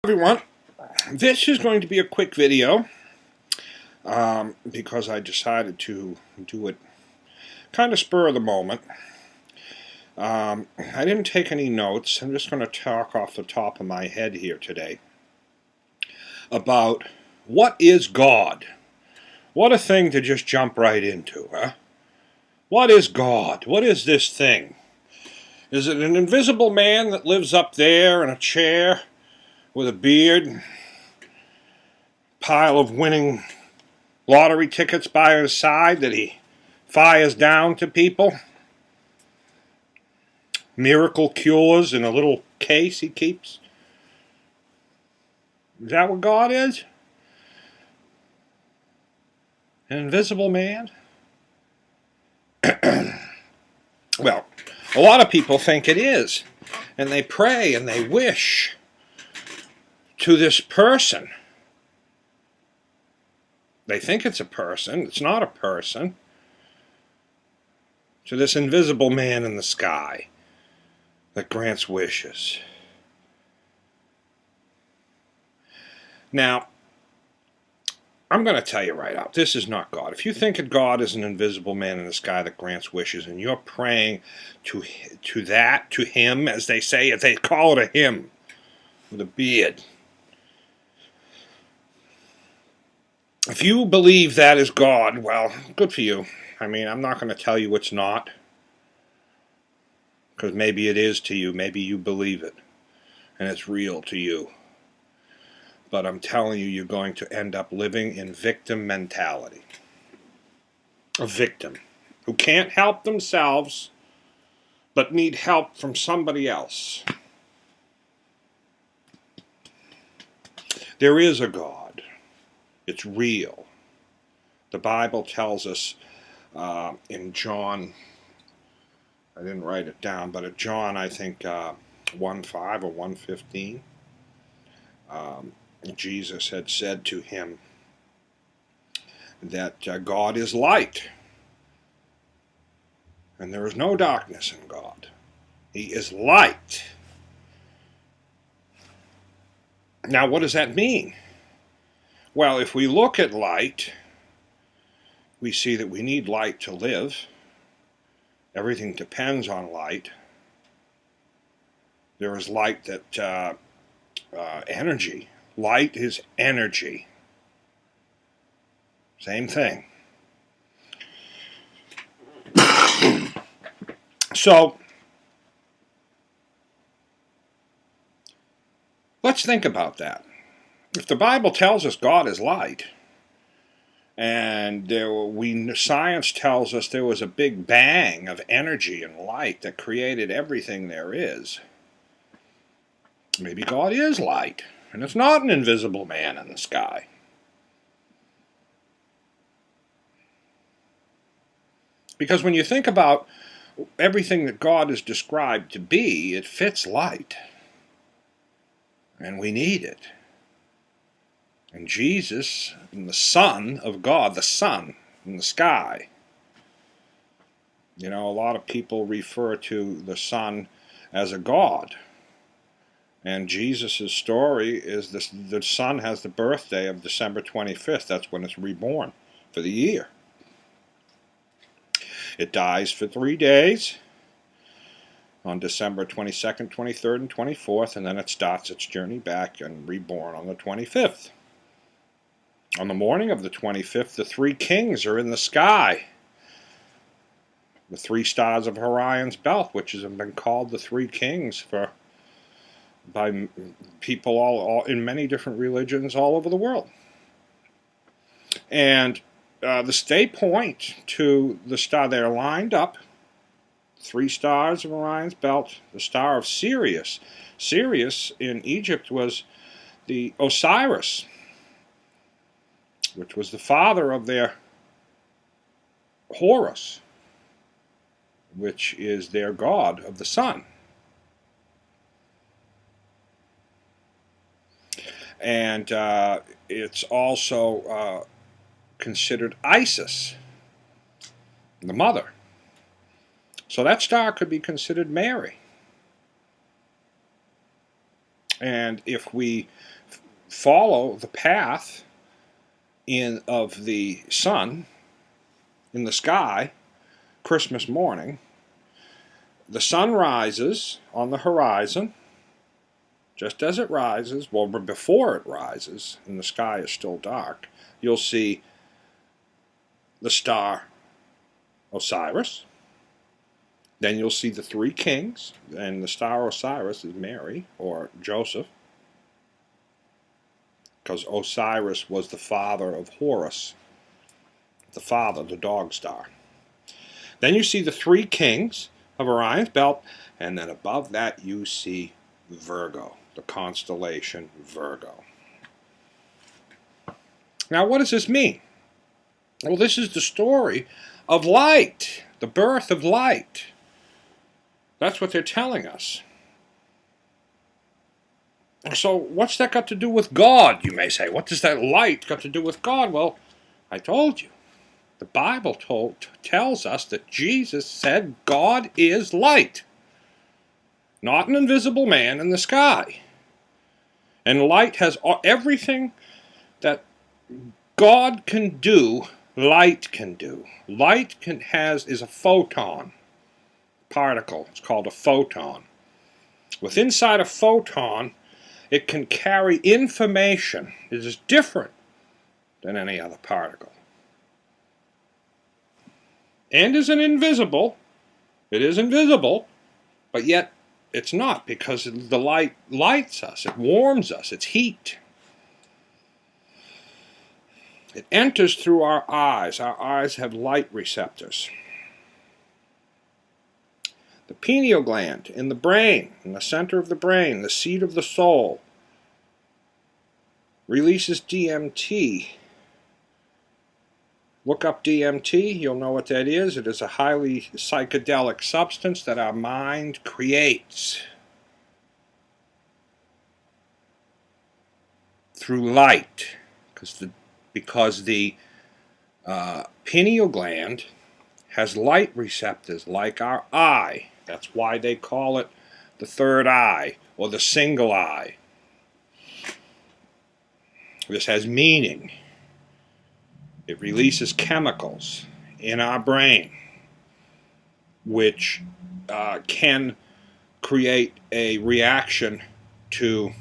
Everyone, this is going to be a quick video because I decided to do it kind of spur of the moment. I didn't take any notes. I'm just going to talk off the top of my head here today about what is God. What a thing to just jump right into, huh? What is God? What is this thing? Is it an invisible man that lives up there in a chair with a beard, pile of winning lottery tickets by his side that he fires down to people? Miracle cures in a little case he keeps? Is that what God is? An invisible man? Well, a lot of people think it is, and they pray and they wish to this person. They think it's a person. It's not a person. To this invisible man in the sky that grants wishes. Now, I'm going to tell you right out, this is not God. If you think that God is an invisible man in the sky that grants wishes, and you're praying to him, as they say, as they call it, a him with a beard. If you believe that is God, well, good for you. I mean, I'm not going to tell you it's not, because maybe it is to you. Maybe you believe it, and it's real to you. But I'm telling you, you're going to end up living in victim mentality. A victim who can't help themselves, but need help from somebody else. There is a God. It's real. The Bible tells us in John, I didn't write it down, but at John, I think 1:5 or 1:15, Jesus had said to him that God is light, and there is no darkness in God. He is light. Now, what does that mean? Well, if we look at light, we see that we need light to live. Everything depends on light. There is light that energy. Light is energy. Same thing. So, let's think about that. If the Bible tells us God is light, and science tells us there was a big bang of energy and light that created everything there is, maybe God is light, and it's not an invisible man in the sky. Because when you think about everything that God is described to be, it fits light. And we need it. And Jesus, and the Son of God, the sun in the sky. You know, a lot of people refer to the sun as a god. And Jesus' story is the sun has the birthday of December 25th. That's when it's reborn for the year. It dies for 3 days on December 22nd, 23rd, and 24th, and then it starts its journey back and reborn on the 25th. On the morning of the 25th, the three kings are in the sky. The 3 stars of Orion's belt, which has been called the 3 kings by people all in many different religions all over the world. And they point to the star. They're lined up. 3 stars of Orion's belt, the star of Sirius. Sirius in Egypt was the Osiris, which was the father of their Horus, which is their god of the sun. And it's also considered Isis, the mother. So that star could be considered Mary. And if we follow the path of the sun in the sky, Christmas morning, the sun rises on the horizon. Just as it rises, well, before it rises, and the sky is still dark, you'll see the star Osiris. Then you'll see the three kings, and the star Osiris is Mary or Joseph, because Osiris was the father of Horus, the dog star. Then you see the three kings of Orion's belt, and then above that you see Virgo, the constellation Virgo. Now, what does this mean? Well, this is the story of light, the birth of light. That's what they're telling us. So what's that got to do with God, you may say? What does that light got to do with God? Well, I told you. The Bible tells us that Jesus said God is light, not an invisible man in the sky. And light has everything that God can do, light can do. Light is a photon particle. It's called a photon. Inside a photon, it can carry information. It is different than any other particle. And is invisible. It is invisible, but yet it's not, because the light lights us. It warms us. It's heat. It enters through our eyes. Our eyes have light receptors. The pineal gland in the brain, in the center of the brain, the seat of the soul, releases DMT. Look up DMT, you'll know what that is. It is a highly psychedelic substance that our mind creates through light, because the pineal gland has light receptors like our eye. That's why they call it the third eye or the single eye. This has meaning. It releases chemicals in our brain which can create a reaction to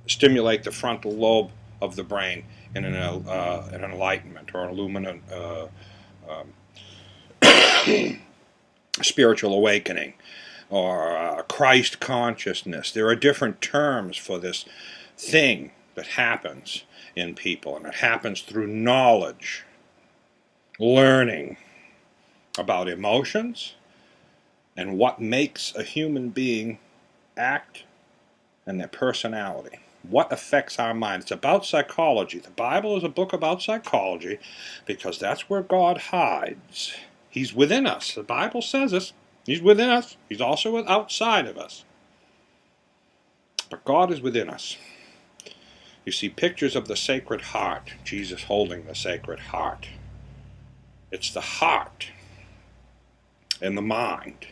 stimulate the frontal lobe of the brain in an enlightenment or illuminant spiritual awakening or Christ consciousness. There are different terms for this thing that happens in people, and it happens through knowledge, learning about emotions and what makes a human being act and their personality. What affects our mind. It's about psychology. The Bible is a book about psychology because that's where God hides. He's within us. The Bible says this. He's within us. He's also outside of us. But God is within us. You see pictures of the Sacred Heart, Jesus holding the Sacred Heart. It's the heart and the mind,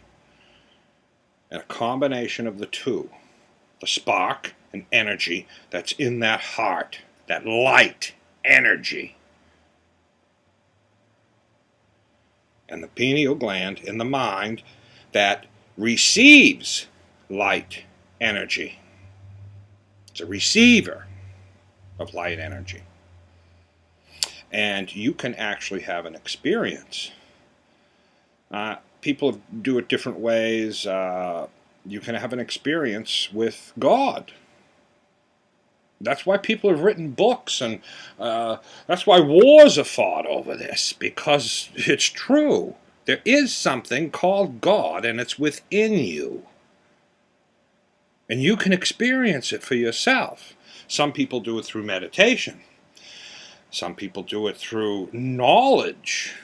and a combination of the two, the spark and energy that's in that heart, that light energy, and the pineal gland in the mind that receives light energy. It's a receiver of light energy. And you can actually have an experience. People do it different ways. You can have an experience with God. That's why people have written books, and that's why wars are fought over this, because it's true. There is something called God, and it's within you. And you can experience it for yourself. Some people do it through meditation. Some people do it through knowledge,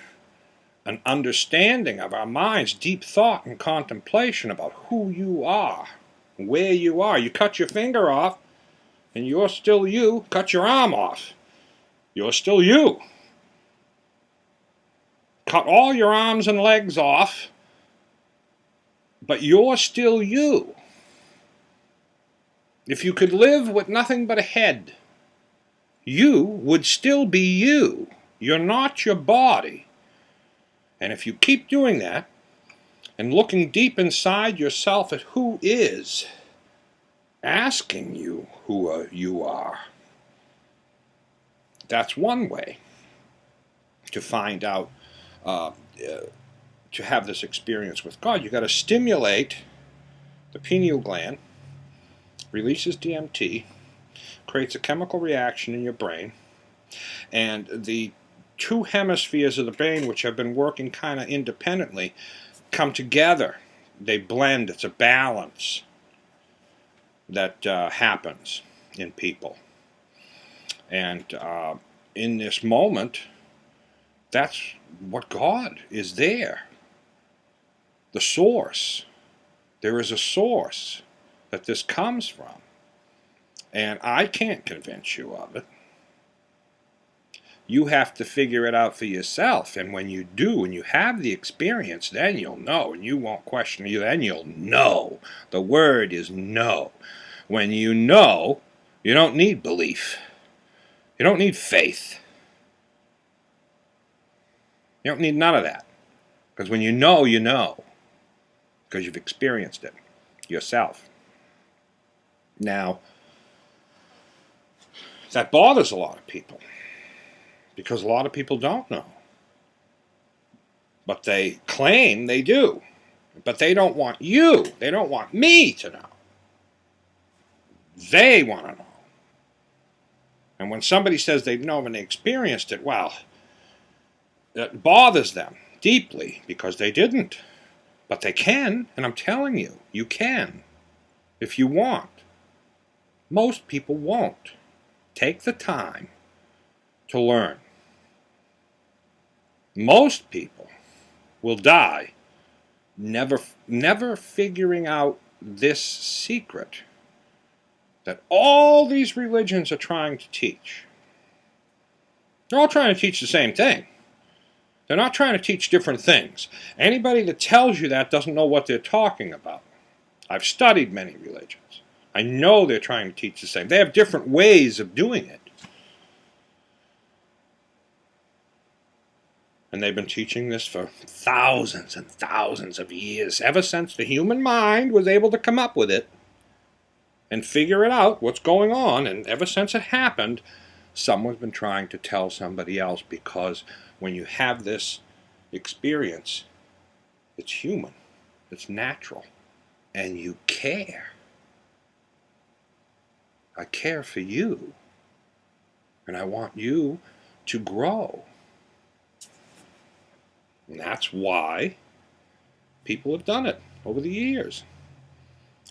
an understanding of our minds, deep thought and contemplation about who you are, where you are. You cut your finger off, and you're still you. Cut your arm off, you're still you. Cut all your arms and legs off, but you're still you. If you could live with nothing but a head, you would still be you. You're not your body. And if you keep doing that, and looking deep inside yourself at who is asking you who you are, that's one way to find out, to have this experience with God. You've got to stimulate the pineal gland, releases DMT, creates a chemical reaction in your brain, and the two hemispheres of the brain, which have been working kind of independently, come together. They blend. It's a balance that happens in people. And in this moment, that's what God is there. The source. There is a source that this comes from. And I can't convince you of it. You have to figure it out for yourself. And when you do, when you have the experience, then you'll know. And you won't question you. Then you'll know. The word is know. When you know, you don't need belief. You don't need faith. You don't need none of that. Because when you know, you know. Because you've experienced it yourself. Now, that bothers a lot of people. Because a lot of people don't know. But they claim they do. But they don't want you. They don't want me to know. They want to know. And when somebody says they know and they experienced it, well, it bothers them deeply because they didn't. But they can, and I'm telling you, you can, if you want. Most people won't. Take the time to learn. Most people will die never figuring out this secret that all these religions are trying to teach. They're all trying to teach the same thing. They're not trying to teach different things. Anybody that tells you that doesn't know what they're talking about. I've studied many religions. I know they're trying to teach the same. They have different ways of doing it. And they've been teaching this for thousands and thousands of years, ever since the human mind was able to come up with it and figure it out, what's going on. And ever since it happened, someone's been trying to tell somebody else, because when you have this experience, it's human, it's natural, and you care. I care for you, and I want you to grow. And that's why people have done it over the years.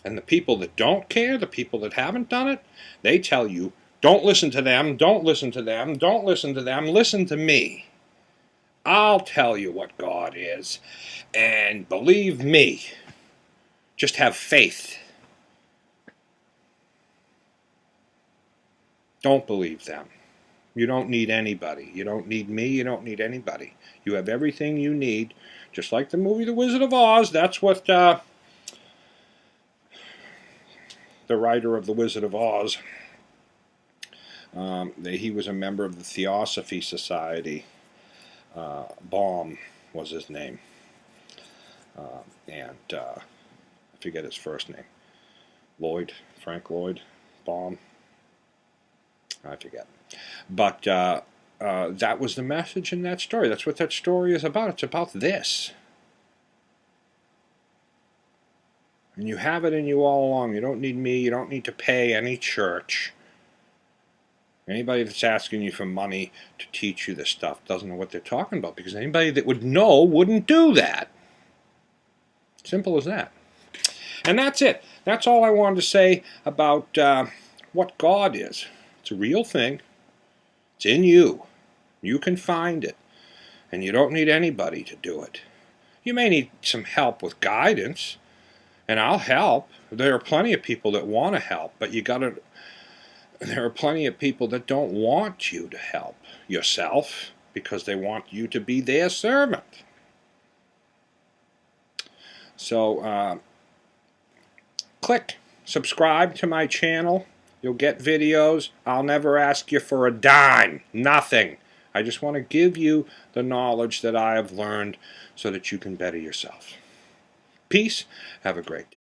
And the people that don't care, the people that haven't done it, they tell you, don't listen to them, don't listen to them, don't listen to them, listen to me. I'll tell you what God is. And believe me, just have faith. Don't believe them. You don't need anybody. You don't need me. You don't need anybody. You have everything you need. Just like the movie The Wizard of Oz, that's what the writer of The Wizard of Oz, he was a member of the Theosophy Society. Baum was his name. And I forget his first name. Frank Lloyd Baum. I forget. But that was the message in that story. That's what that story is about. It's about this. And you have it in you all along. You don't need me. You don't need to pay any church. Anybody that's asking you for money to teach you this stuff doesn't know what they're talking about, because anybody that would know wouldn't do that. Simple as that. And that's it. That's all I wanted to say about what God is. It's a real thing. It's in you. You can find it. And you don't need anybody to do it. You may need some help with guidance, and I'll help. There are plenty of people that want to help, but there are plenty of people that don't want you to help yourself because they want you to be their servant. So, click Subscribe to my channel. You'll get videos. I'll never ask you for a dime. Nothing. I just want to give you the knowledge that I have learned so that you can better yourself. Peace. Have a great day.